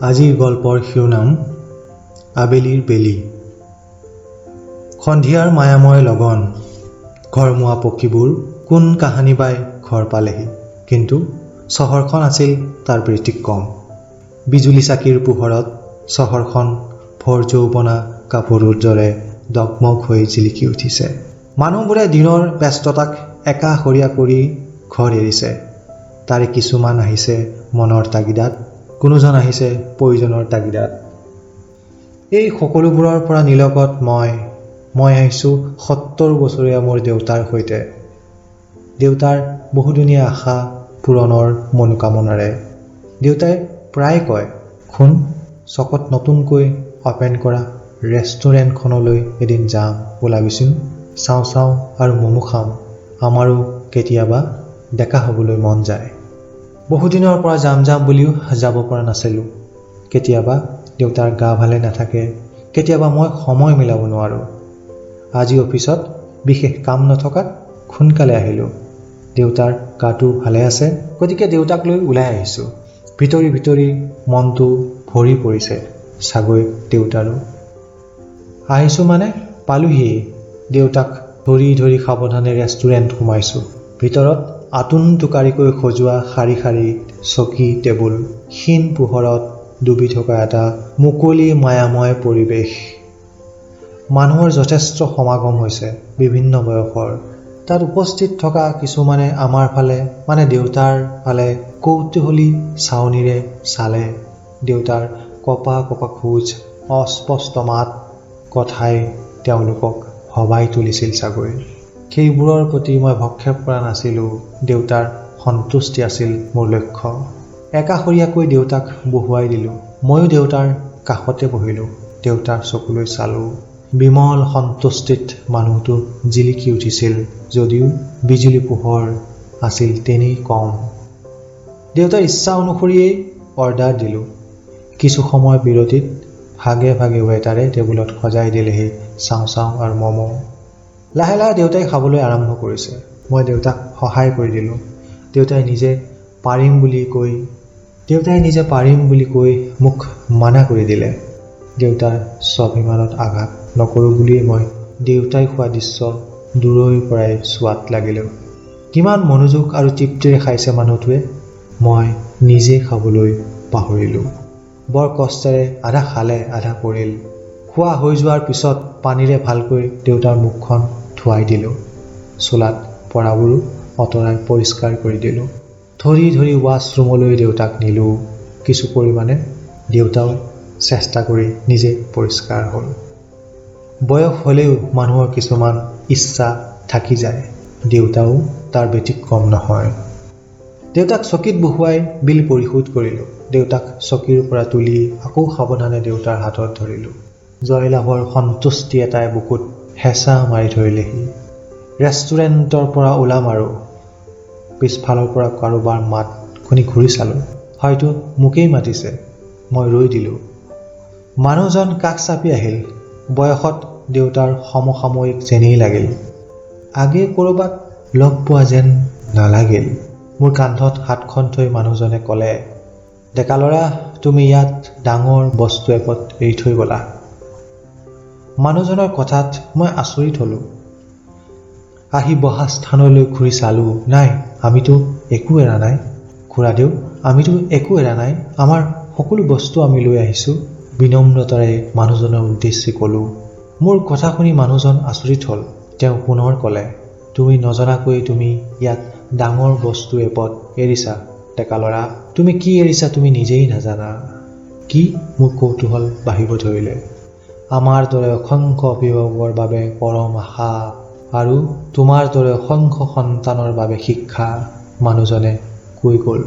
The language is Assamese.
আজিৰ গল্পৰ শিৰোনাম আবেলিৰ বেলি। সন্ধিয়াৰ মায়াময় লগন, ঘৰমুৱা পক্ষীবোৰ কোন কাহানী বাই ঘৰ পালেহি। কিন্তু চহৰখন আছিল তাৰ ব্যতিক্ৰম। বিজুলী চাকিৰ পোহৰত চহৰখন ভৰ যৌৱনা কাপোৰৰ দৰে দগমগ হৈ জিলিকি উঠিছে। মানুহবোৰে দিনৰ ব্যস্ততাক একাষৰীয়া কৰি ঘৰ এৰিছে। তাৰে কিছুমান আহিছে মনৰ তাগিদাত, কোনোজন আহিছে প্ৰয়োজনৰ তাগিদাত। এই সকলোবোৰৰ পৰা নিলগত মই আহিছোঁ ৭০ বছৰীয়া মোৰ দেউতাৰ সৈতে। দেউতাৰ বহুদিনীয়া আশা পূৰণৰ মনোকামনাৰে। দেউতাই প্ৰায় কয়, শুন, চকত নতুনকৈ অপেন কৰা ৰেষ্টুৰেণ্টখনলৈ এদিন যাম, ওলাবিচোন, চাওঁ আৰু মমো খাম। আমাৰো কেতিয়াবা ডেকা হ'বলৈ মন যায়। বহুদিনৰ পৰা যাম বুলিও যাব পৰা নাছিলোঁ। কেতিয়াবা দেউতাৰ গা ভালে নাথাকে, কেতিয়াবা মই সময় মিলাব নোৱাৰোঁ। আজি অফিচত বিশেষ কাম নথকাত সোনকালে আহিলোঁ। দেউতাৰ গাটো ভালে আছে, গতিকে দেউতাক লৈ ওলাই আহিছোঁ। ভিতৰি মনটো ভৰি পৰিছে চাগৈ দেউতাৰো। আহিছোঁ মানে পালোহিয়েই। দেউতাক ধৰি সাৱধানে ৰেষ্টুৰেণ্ট সোমাইছোঁ। ভিতৰত আটোমটোকাৰিকৈ সজোৱা শাৰী চকী টেবুল, ক্ষীণ পোহৰত ডুবি থকা এটা মুকলি মায়াময় পৰিৱেশ। মানুহৰ যথেষ্ট সমাগম হৈছে, বিভিন্ন বয়সৰ। তাত উপস্থিত থকা কিছুমানে আমাৰ ফালে, মানে দেউতাৰ ফালে কৌতূহলী চাৱনিৰে চালে। দেউতাৰ কপা খোজ, অস্পষ্ট মাত কথাই তেওঁলোকক ভবাই তুলিছিল চাগৈ। সেইবোৰৰ প্ৰতি মই ভক্ষেপ কৰা নাছিলোঁ। দেউতাৰ সন্তুষ্টি আছিল মোৰ লক্ষ্য। একাষৰীয়াকৈ দেউতাক বহুৱাই দিলোঁ। ময়ো দেউতাৰ কাষতে বহিলোঁ। দেউতাৰ চকুলৈ চালোঁ। বিমল সন্তুষ্টিত মানুহটো জিলিকি উঠিছিল যদিও বিজুলী পোহৰ আছিল তেনেই কম। দেউতাৰ ইচ্ছা অনুসৰিয়েই অৰ্ডাৰ দিলোঁ। কিছু সময় বিৰতিত ভাগে ৱেটাৰে টেবুলত সজাই দিলেহি চাওঁ আৰু মমো। লাহে দেউতাই খাবলৈ আৰম্ভ কৰিছে। মই দেউতাক সহায় কৰি দিলোঁ। দেউতাই নিজে পাৰিম বুলি কৈ মোক মানা কৰি দিলে। দেউতাৰ স্বাভিমানত আঘাত নকৰোঁ বুলিয়েই মই দেউতাই খোৱা দৃশ্য দূৰৈৰ পৰাই চোৱাত লাগিলোঁ। কিমান মনোযোগ আৰু তৃপ্তিৰে খাইছে মানুহটোৱে। মই নিজে খাবলৈ পাহৰিলোঁ। বৰ কষ্টেৰে আধা খালে, আধা পৰিল। খোৱা হৈ যোৱাৰ পিছত পানীৰে ভালকৈ দেউতাৰ মুখখন ধুৱাই দিলোঁ। চোলাত পৰাবোৰো অঁতৰাই পৰিষ্কাৰ কৰি দিলোঁ। ধৰি ৱাছৰুমলৈ দেউতাক নিলোঁ। কিছু পৰিমাণে দেউতাও চেষ্টা কৰি নিজে পৰিষ্কাৰ হ'ল। বয়স হ'লেও মানুহৰ কিছুমান ইচ্ছা থাকি যায়। দেউতাও তাৰ ব্যতিক্ৰম নহয়। দেউতাক চকীত বহুৱাই বিল পৰিশোধ কৰিলোঁ। দেউতাক চকীৰ পৰা তুলি আকৌ সাৱধানে দেউতাৰ হাতত ধৰিলোঁ। জয়লাভৰ সন্তুষ্টি এটাই বুকুত হেঁচা মাৰি ধৰিলেহি। ৰেষ্টুৰেণ্টৰ পৰা ওলাম আৰু পিছফালৰ পৰা কাৰোবাৰ মাত শুনি ঘূৰি চালোঁ। হয়তো মোকেই মাতিছে। মই ৰৈ দিলোঁ। মানুহজন কাষ চাপি আহিল। বয়সত দেউতাৰ সমসাময়িক যেনেই লাগিল। আগে ক'ৰবাত লগ পোৱা যেন নালাগিল। মোৰ কান্ধত হাতখন থৈ মানুহজনে ক'লে, ডেকা ল'ৰা, তুমি ইয়াত ডাঙৰ বস্তু এপদ এৰি থৈ গ'লা। মানুহজনৰ কথাত মই আচৰিত হ'লোঁ। আহি বহা স্থানলৈ ঘূৰি চালোঁ। নাই, আমিতো একো এৰা নাই। খুৰাদেউ, আমিতো একো এৰা নাই। আমাৰ সকলো বস্তু আমি লৈ আহিছোঁ। বিনম্ৰতাৰে মানুহজনৰ উদ্দেশ্যি ক'লোঁ। মোৰ কথা শুনি মানুহজন আচৰিত হ'ল। তেওঁ পুনৰ ক'লে, তুমি নজনাকৈ তুমি ইয়াত ডাঙৰ বস্তু এপদ এৰিছা ডেকা ল'ৰা। তুমি কি এৰিছা তুমি নিজেই নাজানা। কি? মোৰ কৌতূহল বাঢ়িব ধৰিলে। আমাৰ দৰে অসংখ্য অভিভাৱকৰ বাবে পৰম আশা আৰু তোমাৰ দৰে অসংখ্য সন্তানৰ বাবে শিক্ষা, মানুহজনে কৈ গ'ল।